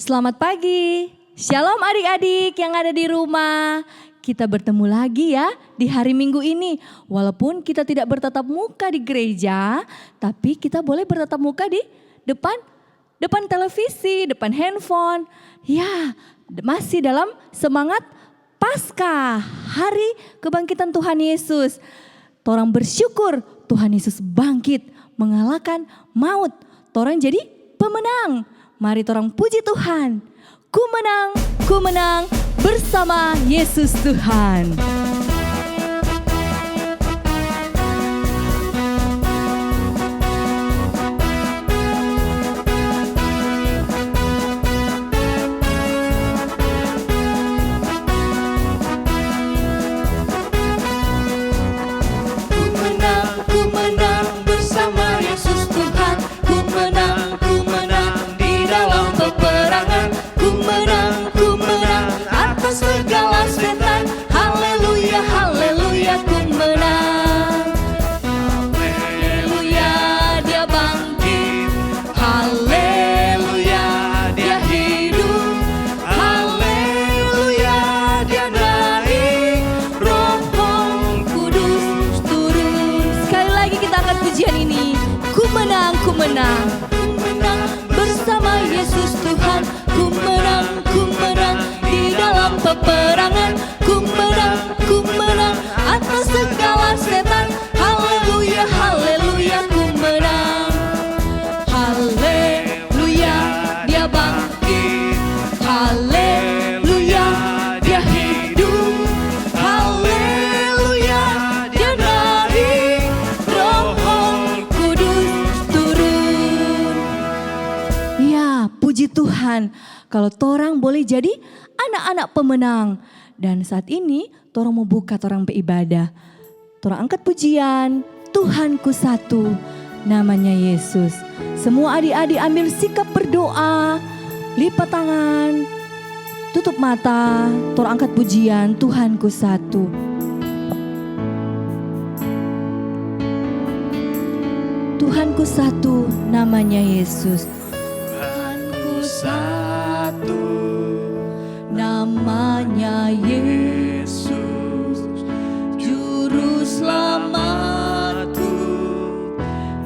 Selamat pagi. Shalom adik-adik yang ada di rumah. Kita bertemu lagi ya di hari Minggu ini. Walaupun kita tidak bertatap muka di gereja, tapi kita boleh bertatap muka di depan televisi, depan handphone. Ya, masih dalam semangat Paskah, hari kebangkitan Tuhan Yesus. Torang bersyukur Tuhan Yesus bangkit mengalahkan maut. Torang jadi pemenang. Mari torang puji Tuhan. Ku menang bersama Yesus Tuhan. Ku menang bersama Yesus Tuhan. Ku menang di dalam peperangan. Ku menang atas segala setan. Haleluya, haleluya, ku menang. Haleluya, dia bangkit. Haleluya, dia hidup. Haleluya, dia naik. Roh Kudus turun. Sekali lagi kita akan pujian ini. Ku menang bersama Yesus Tuhan. Ku menang di dalam peperangan. Ku menang atas segala setan. Haleluya, haleluya, ku menang. Haleluya, dia bangkit. Haleluya, dia hidup. Haleluya, dia naik. Roh Kudus turun. Ya, puji Tuhan. Kalau torang boleh jadi anak-anak pemenang. Dan saat ini torang mau buka torang beribadah. Torang angkat pujian, Tuhanku satu, namanya Yesus. Semua adik-adik ambil sikap berdoa, lipat tangan, tutup mata, torang angkat pujian, Tuhanku satu. Tuhanku satu, namanya Yesus. Tuhanku satu, Namanya Yesus, Juru Selamatku.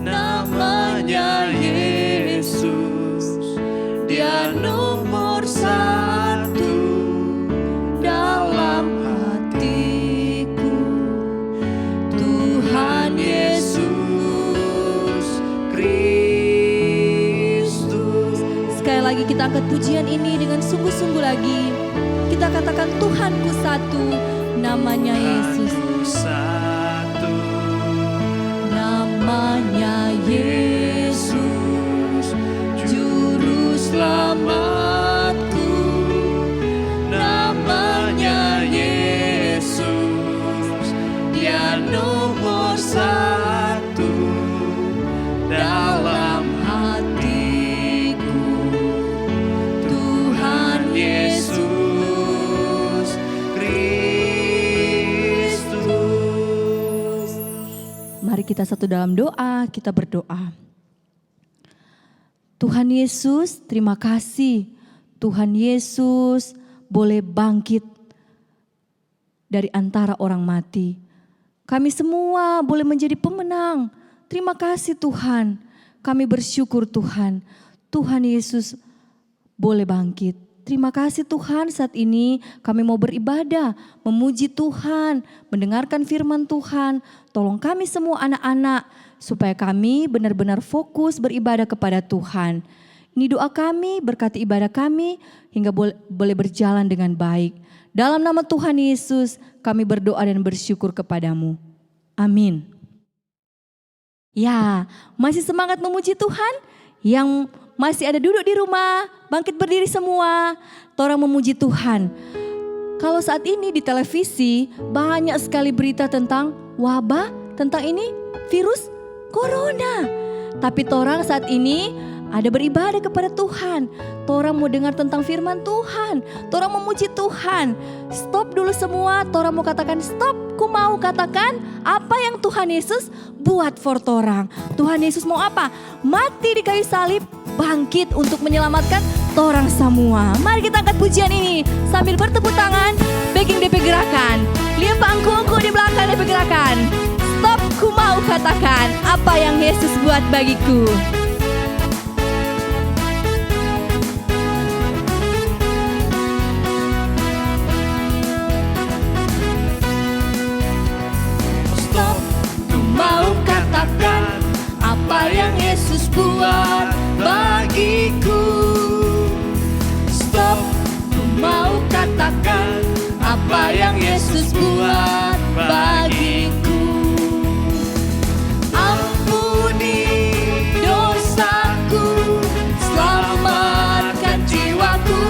Namanya Yesus, Dia nomor satu dalam hatiku. Tuhan Yesus Kristus. Sekali lagi kita angkat pujian ini dengan sungguh-sungguh lagi. Kita katakan Tuhanku satu, namanya Yesus. Tuhanku satu, Namanya Yesus, Juru Selamatku. Namanya Yesus, Dia nomor satu dalam hatiku. Tuhan Yesus Kristus. Mari kita satu dalam doa, kita berdoa. Tuhan Yesus, terima kasih. Tuhan Yesus boleh bangkit dari antara orang mati. Kami semua boleh menjadi pemenang. Terima kasih Tuhan. Kami bersyukur Tuhan. Tuhan Yesus boleh bangkit. Terima kasih Tuhan, saat ini kami mau beribadah, memuji Tuhan, mendengarkan firman Tuhan. Tolong kami semua anak-anak supaya kami benar-benar fokus beribadah kepada Tuhan. Ini doa kami, berkati ibadah kami hingga boleh berjalan dengan baik. Dalam nama Tuhan Yesus kami berdoa dan bersyukur kepadamu. Amin. Ya, masih semangat memuji Tuhan? Yang masih ada duduk di rumah, bangkit berdiri semua. Torang memuji Tuhan. Kalau saat ini di televisi banyak sekali berita tentang wabah, tentang ini virus corona. Tapi torang saat ini ada beribadah kepada Tuhan. Torang mau dengar tentang firman Tuhan. Torang memuji Tuhan. Stop dulu semua, torang mau katakan stop. Ku mau katakan apa yang Tuhan Yesus buat for torang. Tuhan Yesus mau apa? Mati di kayu salib, bangkit untuk menyelamatkan torang semua. Mari kita angkat pujian ini sambil bertepuk tangan, backing DP Gerakan. Lihat pangkungku di belakang DP Gerakan. Stop, ku mau katakan apa yang Yesus buat bagiku. Stop, ku mau katakan apa yang Yesus buat bagiku. Stop, ku mau katakan apa yang Yesus buat bagiku. Ampuni dosaku, selamatkan jiwaku.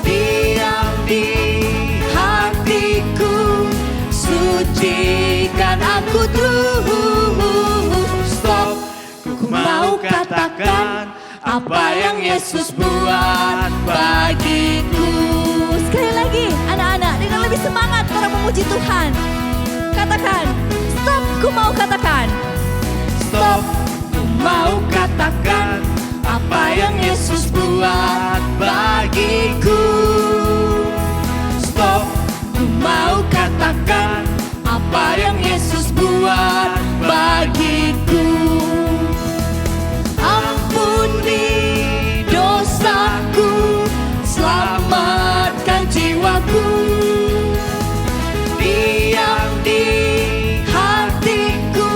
Diam di hatiku, sucikan aku terus. Stop, ku mau katakan apa yang Yesus buat bagiku. Sekali lagi anak-anak, dengan lebih semangat orang memuji Tuhan. Katakan, stop, ku mau katakan. Stop, ku mau katakan apa yang Yesus buat bagiku. Stop, ku mau katakan apa yang Yesus buat bagiku. Ampuni dosaku, selamatkan jiwaku. Diam di hatiku,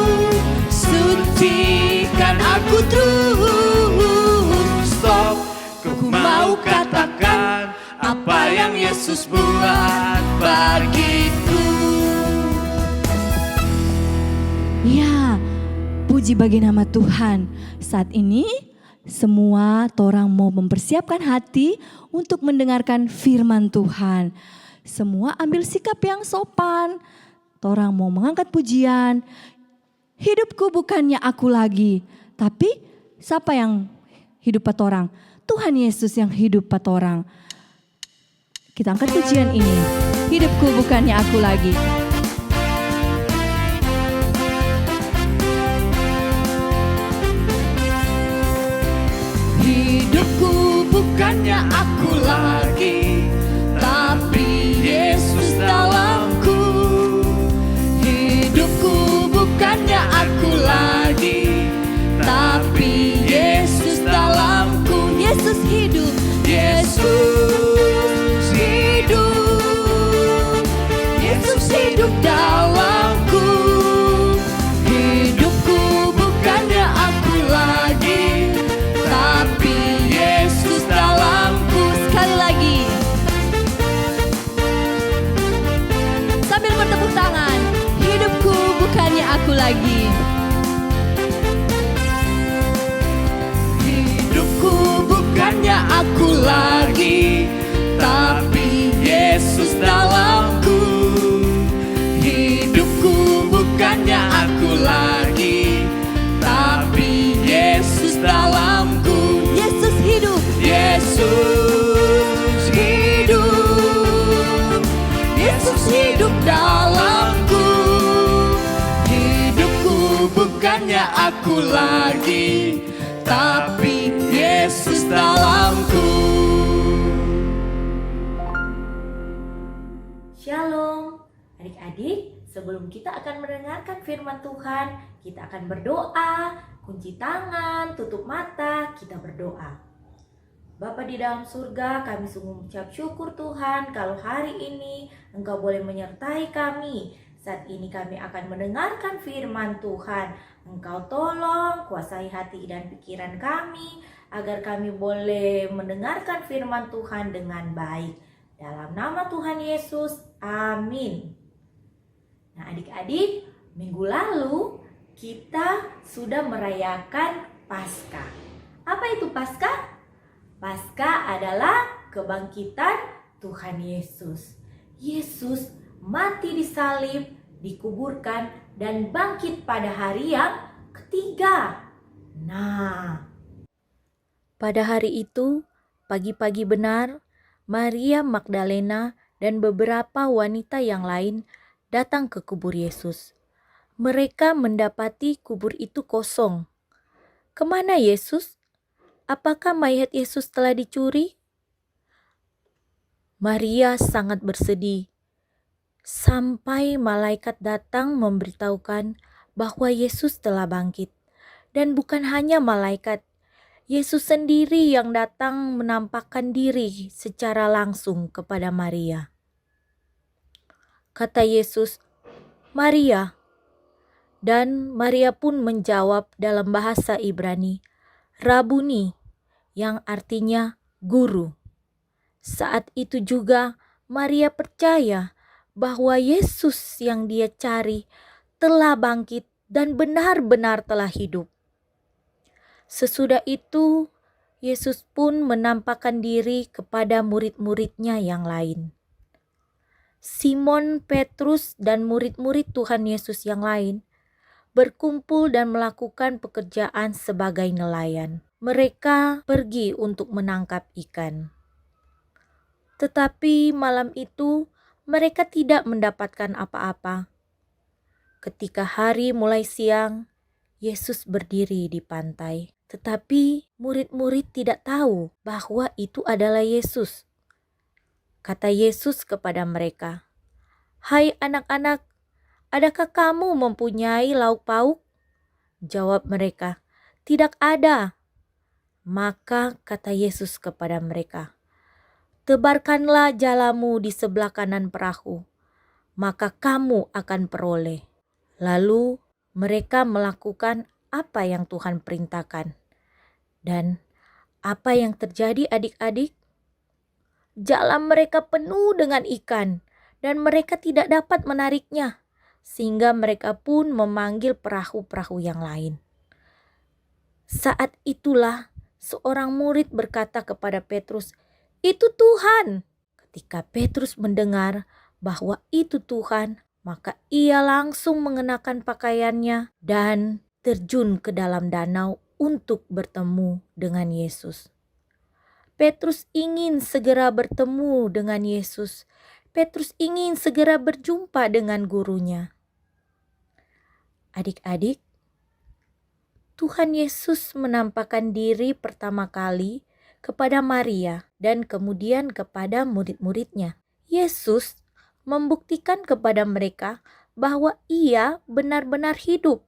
sucikan aku terus. Stop, ku mau katakan apa yang Yesus buat bagiku. Ya, puji bagi nama Tuhan. Saat ini semua torang mau mempersiapkan hati untuk mendengarkan firman Tuhan. Semua ambil sikap yang sopan. Torang mau mengangkat pujian. Hidupku bukannya aku lagi, tapi siapa yang hidup patorang? Tuhan Yesus yang hidup patorang. Kita angkat pujian ini. Hidupku bukannya aku lagi. Hidupku bukannya aku lagi, tapi Yesus dalamku. Hidupku bukannya aku lagi, tapi Yesus dalamku. Yesus hidup. Yesus hidup, Yesus hidup dalamku. Hidupku bukannya aku lagi, tapi Yesus dalamku. Sekali lagi. Sambil bertepuk tangan. Hidupku bukannya aku lagi. Hidupku bukannya aku lagi, tapi Yesus dalamku. Hidupku bukannya aku lagi, tapi Yesus dalamku. Yesus hidup. Yesus hidup, Yesus hidup dalamku. Hidupku bukannya aku lagi, tapi Yesus dalamku. Shalom, adik-adik. Sebelum kita akan mendengarkan firman Tuhan, kita akan berdoa. Kunci tangan, tutup mata, kita berdoa. Bapa di dalam surga, kami sungguh mengucap syukur Tuhan kalau hari ini Engkau boleh menyertai kami. Saat ini kami akan mendengarkan firman Tuhan. Engkau tolong kuasai hati dan pikiran kami agar kami boleh mendengarkan firman Tuhan dengan baik. Dalam nama Tuhan Yesus, amin. Nah adik-adik, minggu lalu kita sudah merayakan Paskah. Apa itu Paskah? Paskah adalah kebangkitan Tuhan Yesus. Yesus mati disalib, dikuburkan, dan bangkit pada hari yang ketiga. Nah, pada hari itu, pagi-pagi benar, Maria Magdalena dan beberapa wanita yang lain datang ke kubur Yesus. Mereka mendapati kubur itu kosong. Kemana Yesus? apakah mayat Yesus telah dicuri? Maria sangat bersedih sampai malaikat datang memberitahukan bahwa Yesus telah bangkit. Dan bukan hanya malaikat, Yesus sendiri yang datang menampakkan diri secara langsung kepada Maria. Kata Yesus, "Maria." Dan Maria pun menjawab dalam bahasa Ibrani, "Rabuni," yang artinya guru. Saat itu juga Maria percaya bahwa Yesus yang dia cari telah bangkit dan benar-benar telah hidup. Sesudah itu, Yesus pun menampakkan diri kepada murid-muridnya yang lain. Simon Petrus dan murid-murid Tuhan Yesus yang lain berkumpul dan melakukan pekerjaan sebagai nelayan. Mereka pergi untuk menangkap ikan. Tetapi malam itu mereka tidak mendapatkan apa-apa. Ketika hari mulai siang, Yesus berdiri di pantai. Tetapi murid-murid tidak tahu bahwa itu adalah Yesus. Kata Yesus kepada mereka, "Hai anak-anak, adakah kamu mempunyai lauk pauk?" Jawab mereka, "Tidak ada." Maka kata Yesus kepada mereka, "Tebarkanlah jalamu di sebelah kanan perahu, maka kamu akan peroleh." Lalu mereka melakukan apa yang Tuhan perintahkan. Dan apa yang terjadi adik-adik? Jalan mereka penuh dengan ikan dan mereka tidak dapat menariknya, sehingga mereka pun memanggil perahu-perahu yang lain. Saat itulah seorang murid berkata kepada Petrus, "Itu Tuhan." Ketika Petrus mendengar bahwa itu Tuhan, maka ia langsung mengenakan pakaiannya dan terjun ke dalam danau untuk bertemu dengan Yesus. Petrus ingin segera bertemu dengan Yesus. Petrus ingin segera berjumpa dengan gurunya. Adik-adik, Tuhan Yesus menampakkan diri pertama kali kepada Maria dan kemudian kepada murid-muridnya. Yesus membuktikan kepada mereka bahwa ia benar-benar hidup,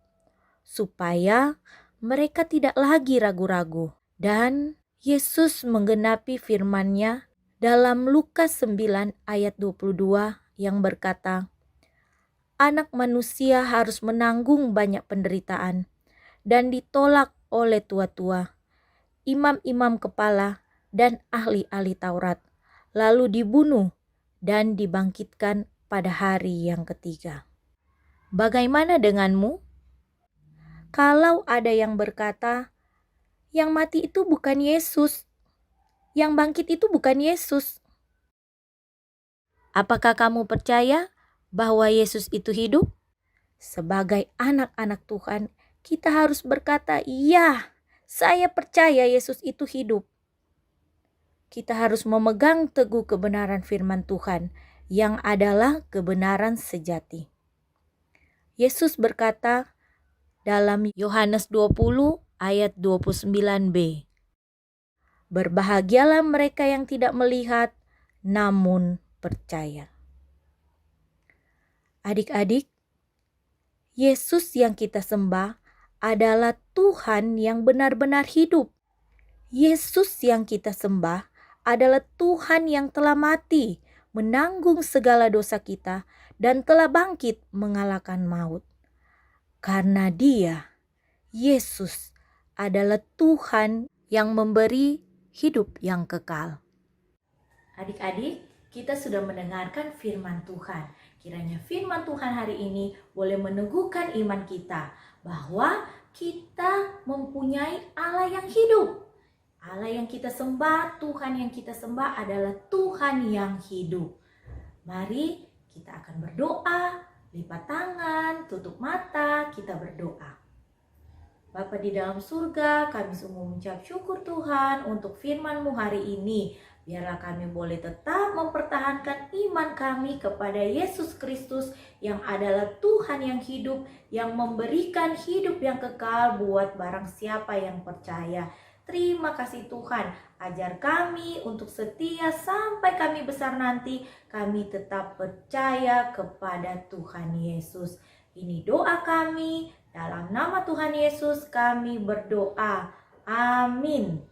supaya mereka tidak lagi ragu-ragu. Dan Yesus menggenapi firman-Nya dalam Lukas 9 ayat 22 yang berkata, "Anak manusia harus menanggung banyak penderitaan dan ditolak oleh tua-tua, imam-imam kepala, dan ahli-ahli Taurat, lalu dibunuh dan dibangkitkan pada hari yang ketiga." Bagaimana denganmu? Kalau ada yang berkata, yang mati itu bukan Yesus, yang bangkit itu bukan Yesus, apakah kamu percaya bahwa Yesus itu hidup? Sebagai anak-anak Tuhan, kita harus berkata, "Ya, saya percaya Yesus itu hidup." Kita harus memegang teguh kebenaran firman Tuhan yang adalah kebenaran sejati. Yesus berkata dalam Yohanes 20 ayat 29b, "Berbahagialah mereka yang tidak melihat namun percaya." Adik-adik, Yesus yang kita sembah adalah Tuhan yang benar-benar hidup. Yesus yang kita sembah adalah Tuhan yang telah mati, menanggung segala dosa kita, dan telah bangkit mengalahkan maut. Karena Dia, Yesus, adalah Tuhan yang memberi hidup yang kekal. Adik-adik, kita sudah mendengarkan firman Tuhan. Kiranya firman Tuhan hari ini boleh meneguhkan iman kita bahwa kita mempunyai Allah yang hidup. Allah yang kita sembah, Tuhan yang kita sembah adalah Tuhan yang hidup. Mari kita akan berdoa, lipat tangan, tutup mata, kita berdoa. Bapa di dalam surga, kami sungguh mengucap syukur Tuhan untuk firman-Mu hari ini. Biarlah kami boleh tetap mempertahankan iman kami kepada Yesus Kristus yang adalah Tuhan yang hidup, yang memberikan hidup yang kekal buat barang siapa yang percaya. Terima kasih Tuhan, ajar kami untuk setia sampai kami besar nanti. Kami tetap percaya kepada Tuhan Yesus. Ini doa kami, dalam nama Tuhan Yesus kami berdoa. Amin.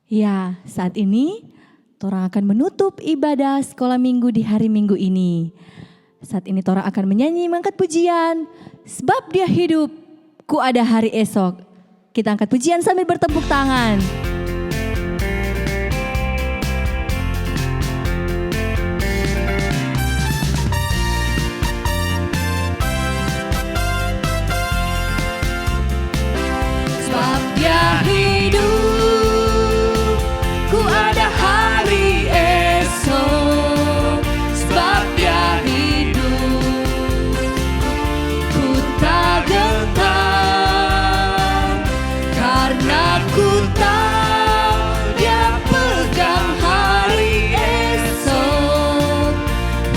Ya, saat ini Tora akan menutup ibadah sekolah minggu di hari Minggu ini. Saat ini Tora akan menyanyi mengangkat pujian, sebab Dia hidup, ku ada hari esok. Kita angkat pujian sambil bertepuk tangan. Sebab Dia hidup, ku ada hari esok. Sebab Dia hidup, ku tak gentar, karena ku tahu Dia pegang hari esok.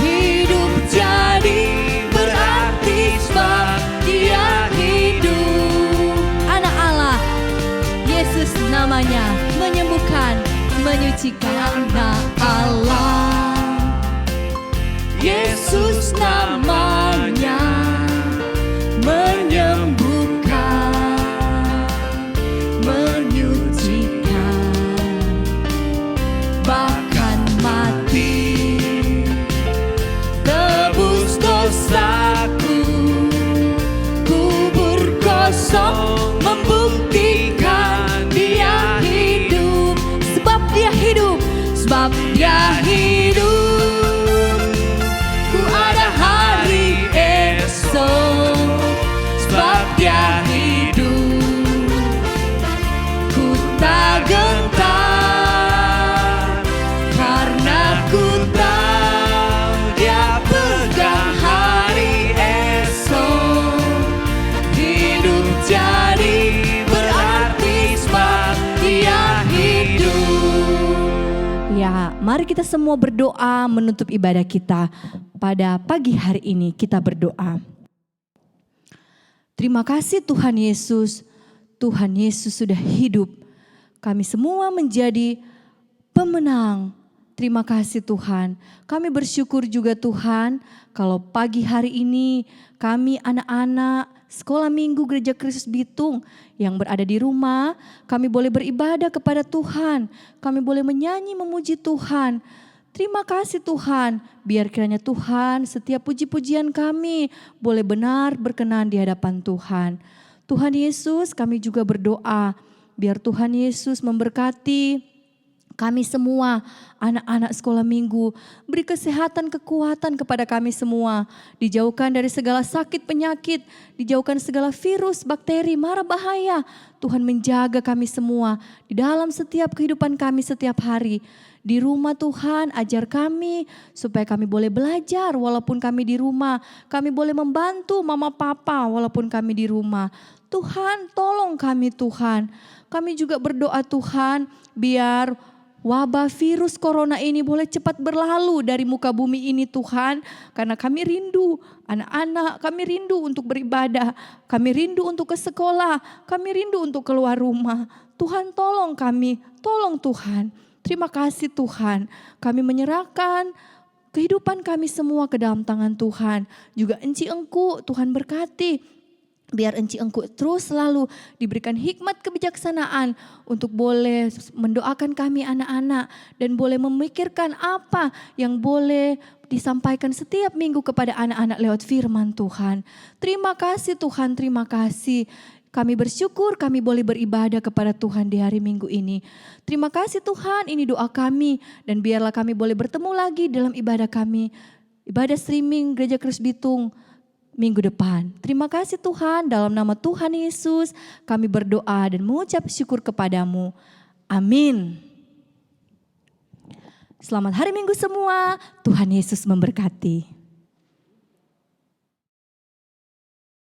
Hidup jadi berarti sebab Dia hidup. Anak Allah, Yesus namanya, menyembuhkan, menyucikan. Anak Allah, Yesus namanya, menyembuhkan, menyucikan, bahkan mati, tebus dosaku, kubur kosong membuktikan Dia hidup. sebab Dia hidup, Sebab Dia hidup, ku ada hari esok. Sebab Dia hidup, ku tak gentar, karena ku tahu Dia pegang hari esok. Hidup jadi berarti sebab Dia hidup. ya, mari kita semua berdoa menutup ibadah kita pada pagi hari ini. Kita berdoa. Terima kasih Tuhan Yesus. Tuhan Yesus sudah hidup. Kami semua menjadi pemenang. Terima kasih Tuhan. Kami bersyukur juga Tuhan kalau pagi hari ini kami anak-anak Sekolah Minggu Gereja Kristus Bitung yang berada di rumah, kami boleh beribadah kepada Tuhan. Kami boleh menyanyi memuji Tuhan. Terima kasih Tuhan, biar kiranya Tuhan setiap puji-pujian kami boleh benar berkenan di hadapan Tuhan. Tuhan Yesus, kami juga berdoa biar Tuhan Yesus memberkati kami semua, anak-anak sekolah minggu. Beri kesehatan, kekuatan kepada kami semua. Dijauhkan dari segala sakit penyakit, dijauhkan segala virus, bakteri, mara bahaya. Tuhan menjaga kami semua di dalam setiap kehidupan kami setiap hari. Di rumah Tuhan ajar kami supaya kami boleh belajar walaupun kami di rumah. Kami boleh membantu mama papa walaupun kami di rumah. Tuhan tolong kami Tuhan. Kami juga berdoa Tuhan biar wabah virus corona ini boleh cepat berlalu dari muka bumi ini Tuhan. Karena kami rindu anak-anak, kami rindu untuk beribadah. Kami rindu untuk ke sekolah, kami rindu untuk keluar rumah. Tuhan tolong kami, tolong Tuhan. Terima kasih Tuhan, kami menyerahkan kehidupan kami semua ke dalam tangan Tuhan. Juga Enci Engku, Tuhan berkati. Biar Enci Engku terus selalu diberikan hikmat kebijaksanaan untuk boleh mendoakan kami anak-anak. Dan boleh memikirkan apa yang boleh disampaikan setiap minggu kepada anak-anak lewat firman Tuhan. Terima kasih Tuhan, terima kasih. Kami bersyukur kami boleh beribadah kepada Tuhan di hari Minggu ini. Terima kasih Tuhan, ini doa kami. Dan biarlah kami boleh bertemu lagi dalam ibadah kami. Ibadah streaming Gereja Kristus Bitung minggu depan. Terima kasih Tuhan, dalam nama Tuhan Yesus kami berdoa dan mengucap syukur kepadamu. Amin. Selamat hari Minggu semua, Tuhan Yesus memberkati.